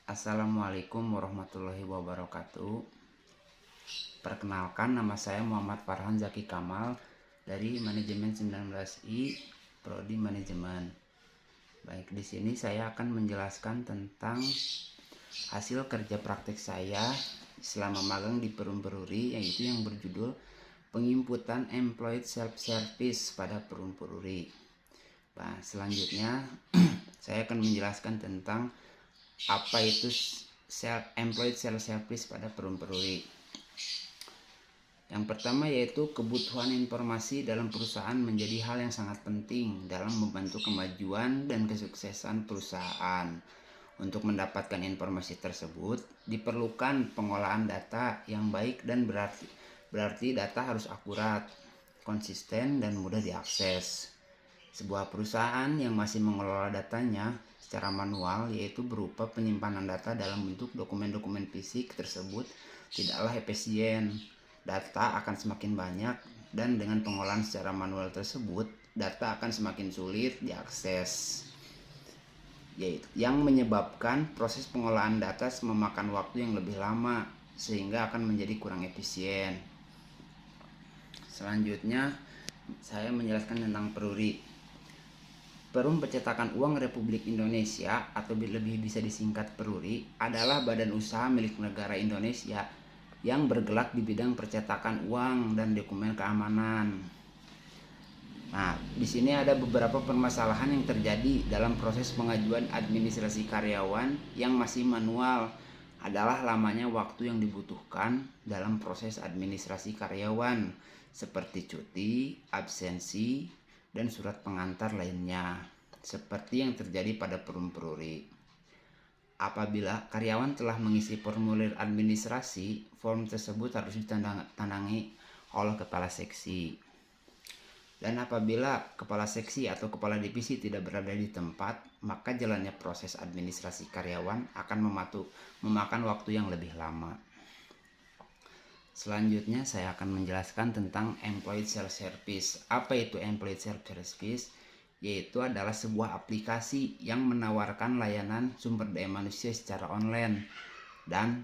Assalamualaikum warahmatullahi wabarakatuh. Perkenalkan, nama saya Muhammad Farhan Zaki Kamal dari Manajemen 19I Prodi Manajemen. Baik, di sini saya akan menjelaskan tentang hasil kerja praktek saya selama magang di Perum Peruri, yaitu yang berjudul Penginputan Employed Self Service pada Perum Peruri. Nah, selanjutnya saya akan menjelaskan tentang apa itu employed self service pada Perum Peruri. Yang pertama yaitu kebutuhan informasi dalam perusahaan menjadi hal yang sangat penting dalam membantu kemajuan dan kesuksesan perusahaan. Untuk mendapatkan informasi tersebut diperlukan pengolahan data yang baik dan berarti data harus akurat, konsisten dan mudah diakses. Sebuah perusahaan yang masih mengelola datanya secara manual, yaitu berupa penyimpanan data dalam bentuk dokumen-dokumen fisik tersebut, tidaklah efisien. Data akan semakin banyak dan dengan pengolahan secara manual tersebut, data akan semakin sulit diakses, yaitu yang menyebabkan proses pengolahan data memakan waktu yang lebih lama sehingga akan menjadi kurang efisien. Selanjutnya saya menjelaskan tentang Peruri. Perum Percetakan Uang Republik Indonesia atau lebih bisa disingkat Peruri adalah badan usaha milik negara Indonesia yang bergerak di bidang percetakan uang dan dokumen keamanan. Nah, di sini ada beberapa permasalahan yang terjadi dalam proses pengajuan administrasi karyawan yang masih manual, adalah lamanya waktu yang dibutuhkan dalam proses administrasi karyawan seperti cuti, absensi, dan surat pengantar lainnya, seperti yang terjadi pada Perum Peruri. Apabila karyawan telah mengisi formulir administrasi, form tersebut harus ditandangi oleh kepala seksi. Dan apabila kepala seksi atau kepala divisi tidak berada di tempat, maka jalannya proses administrasi karyawan akan memakan waktu yang lebih lama. Selanjutnya saya akan menjelaskan tentang Employed Self Service. Apa itu Employed Self Service? Yaitu adalah sebuah aplikasi yang menawarkan layanan sumber daya manusia secara online dan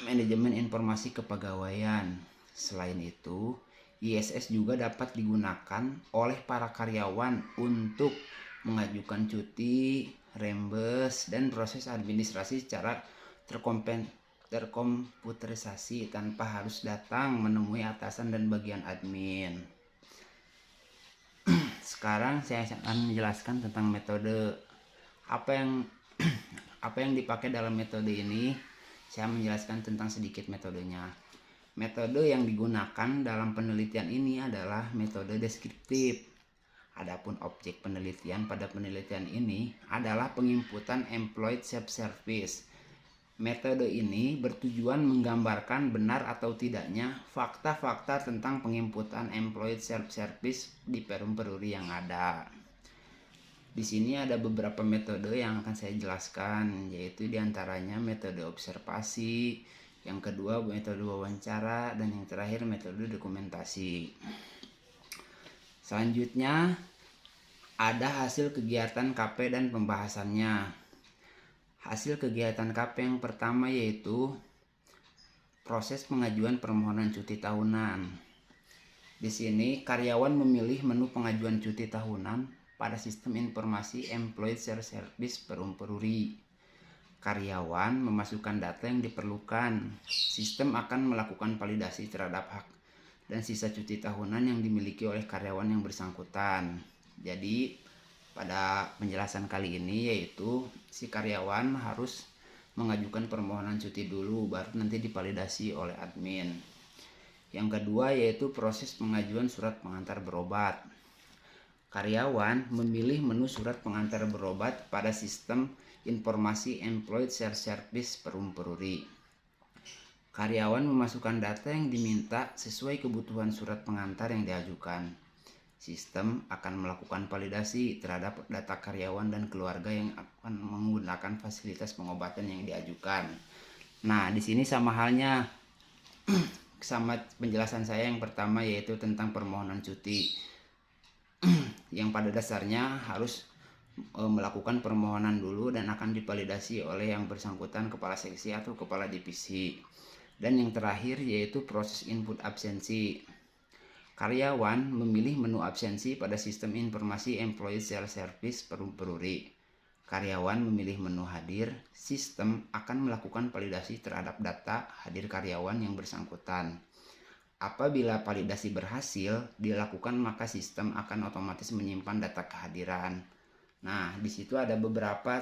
manajemen informasi kepegawaian. Selain itu, ISS juga dapat digunakan oleh para karyawan untuk mengajukan cuti, rembes, dan proses administrasi secara terkomputerisasi tanpa harus datang menemui atasan dan bagian admin. Sekarang saya akan menjelaskan tentang metode apa yang dipakai dalam metode ini. Saya menjelaskan tentang sedikit metodenya. Metode yang digunakan dalam penelitian ini adalah metode deskriptif. Adapun objek penelitian pada penelitian ini adalah penginputan employed self service. Metode ini bertujuan menggambarkan benar atau tidaknya fakta-fakta tentang penginputan employed self service di Perum Peruri yang ada. Di sini ada beberapa metode yang akan saya jelaskan, yaitu diantaranya metode observasi, yang kedua metode wawancara, dan yang terakhir metode dokumentasi. Selanjutnya ada hasil kegiatan KP dan pembahasannya. Hasil kegiatan KP yang pertama yaitu proses pengajuan permohonan cuti tahunan. Di sini karyawan memilih menu pengajuan cuti tahunan pada sistem informasi Employed Self Service Perum Peruri. Karyawan memasukkan data yang diperlukan. Sistem akan melakukan validasi terhadap hak dan sisa cuti tahunan yang dimiliki oleh karyawan yang bersangkutan. Jadi pada penjelasan kali ini yaitu si karyawan harus mengajukan permohonan cuti dulu, baru nanti divalidasi oleh admin. Yang kedua yaitu proses pengajuan surat pengantar berobat. Karyawan memilih menu surat pengantar berobat pada sistem informasi Employed Self Service Perum Peruri. Karyawan memasukkan data yang diminta sesuai kebutuhan surat pengantar yang diajukan. Sistem akan melakukan validasi terhadap data karyawan dan keluarga yang akan menggunakan fasilitas pengobatan yang diajukan. Nah, di sini sama halnya sama penjelasan saya yang pertama, yaitu tentang permohonan cuti yang pada dasarnya harus melakukan permohonan dulu dan akan divalidasi oleh yang bersangkutan, kepala seksi atau kepala divisi. Dan yang terakhir yaitu proses input absensi. Karyawan memilih menu absensi pada sistem informasi employee self-service Peruri. Karyawan memilih menu hadir, sistem akan melakukan validasi terhadap data hadir karyawan yang bersangkutan. Apabila validasi berhasil dilakukan, maka sistem akan otomatis menyimpan data kehadiran. Nah, di situ ada beberapa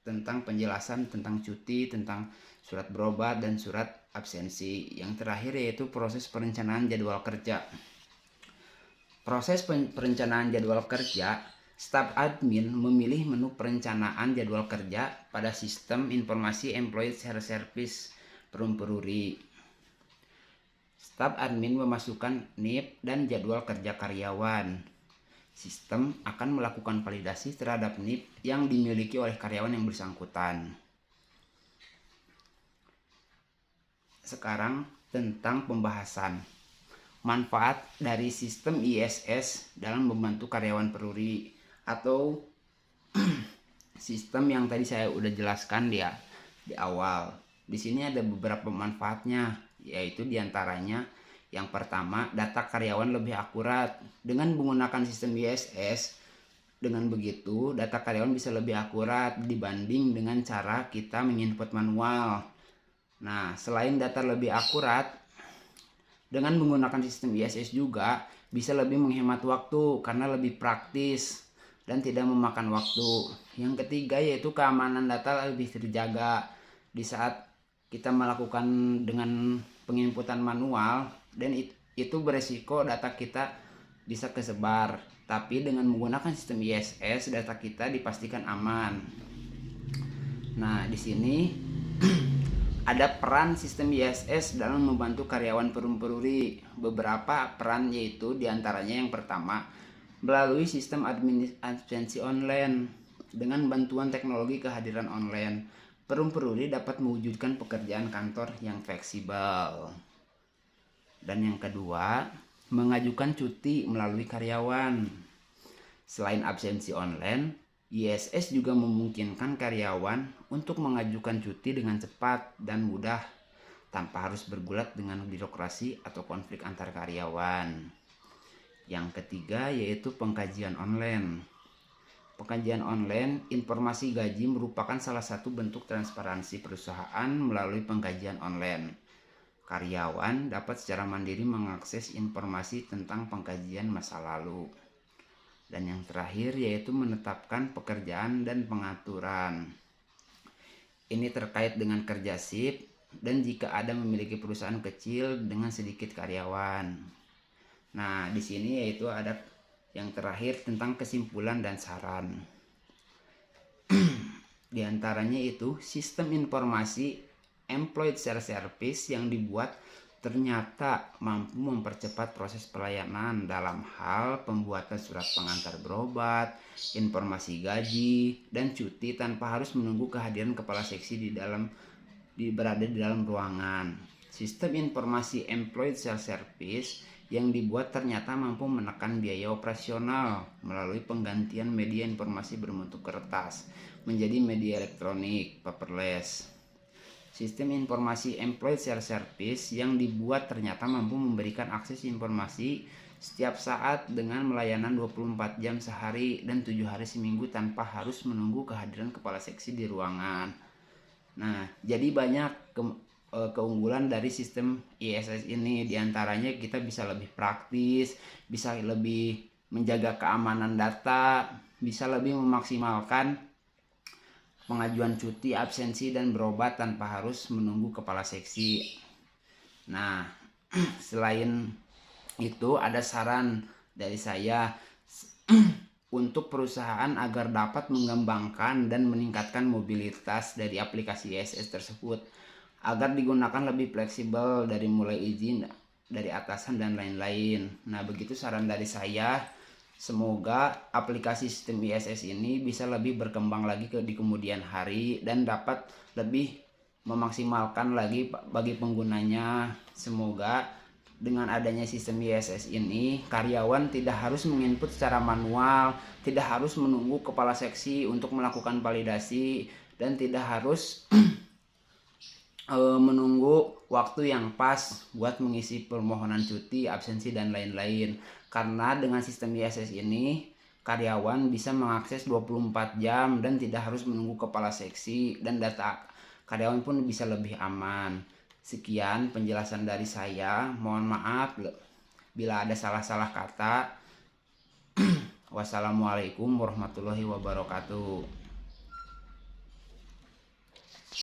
tentang penjelasan tentang cuti, tentang surat berobat dan surat absensi. Yang terakhir yaitu proses perencanaan jadwal kerja. Proses perencanaan jadwal kerja, staf admin memilih menu perencanaan jadwal kerja pada sistem informasi employee service Peruri. Staf admin memasukkan NIP dan jadwal kerja karyawan. Sistem akan melakukan validasi terhadap NIP yang dimiliki oleh karyawan yang bersangkutan. Sekarang tentang pembahasan manfaat dari sistem ISS dalam membantu karyawan Peruri atau sistem yang tadi saya udah jelaskan di awal. Di sini ada beberapa manfaatnya, yaitu diantaranya yang pertama, data karyawan lebih akurat. Dengan menggunakan sistem ISS, dengan begitu data karyawan bisa lebih akurat dibanding dengan cara kita menginput manual. Nah, selain data lebih akurat, dengan menggunakan sistem ISS juga bisa lebih menghemat waktu karena lebih praktis dan tidak memakan waktu. Yang ketiga yaitu keamanan data lebih terjaga di saat kita melakukan dengan penginputan manual, dan itu beresiko data kita bisa kesebar. Tapi dengan menggunakan sistem ISS, data kita dipastikan aman. Nah, di sini ada peran sistem ISS dalam membantu karyawan Peruri. Beberapa peran yaitu diantaranya yang pertama, melalui sistem absensi online. Dengan bantuan teknologi kehadiran online, Peruri dapat mewujudkan pekerjaan kantor yang fleksibel. Dan yang kedua, mengajukan cuti melalui karyawan. Selain absensi online, ISS juga memungkinkan karyawan untuk mengajukan cuti dengan cepat dan mudah tanpa harus bergulat dengan birokrasi atau konflik antar karyawan. Yang ketiga yaitu pengkajian online. Pengkajian online informasi gaji merupakan salah satu bentuk transparansi perusahaan melalui pengkajian online. Karyawan dapat secara mandiri mengakses informasi tentang pengkajian masa lalu. Dan yang terakhir yaitu menetapkan pekerjaan dan pengaturan. Ini terkait dengan kerja shift dan jika ada memiliki perusahaan kecil dengan sedikit karyawan. Nah, di sini yaitu ada yang terakhir tentang kesimpulan dan saran. Di antaranya itu sistem informasi employee self-service yang dibuat ternyata mampu mempercepat proses pelayanan dalam hal pembuatan surat pengantar berobat, informasi gaji, dan cuti tanpa harus menunggu kehadiran kepala seksi berada di dalam ruangan. Sistem informasi employee self-service yang dibuat ternyata mampu menekan biaya operasional melalui penggantian media informasi berbentuk kertas menjadi media elektronik paperless. Sistem informasi employee self-service yang dibuat ternyata mampu memberikan akses informasi setiap saat dengan melayanan 24 jam sehari dan 7 hari seminggu tanpa harus menunggu kehadiran kepala seksi di ruangan. Nah, jadi banyak keunggulan dari sistem ISS ini. Diantaranya kita bisa lebih praktis, bisa lebih menjaga keamanan data, bisa lebih memaksimalkan pengajuan cuti, absensi, dan berobat tanpa harus menunggu kepala seksi. Nah, selain itu ada saran dari saya untuk perusahaan agar dapat mengembangkan dan meningkatkan mobilitas dari aplikasi ISS tersebut agar digunakan lebih fleksibel dari mulai izin dari atasan dan lain-lain. Nah, begitu saran dari saya. Semoga aplikasi sistem ISS ini bisa lebih berkembang lagi di kemudian hari dan dapat lebih memaksimalkan lagi bagi penggunanya. Semoga Dengan adanya sistem ISS ini, karyawan tidak harus menginput secara manual, tidak harus menunggu kepala seksi untuk melakukan validasi, dan tidak harus menunggu waktu yang pas buat mengisi permohonan cuti, absensi, dan lain-lain. Karena dengan sistem ISS ini, karyawan bisa mengakses 24 jam dan tidak harus menunggu kepala seksi, dan data karyawan pun bisa lebih aman. Sekian penjelasan dari saya. Mohon maaf bila ada salah-salah kata. Wassalamualaikum warahmatullahi wabarakatuh.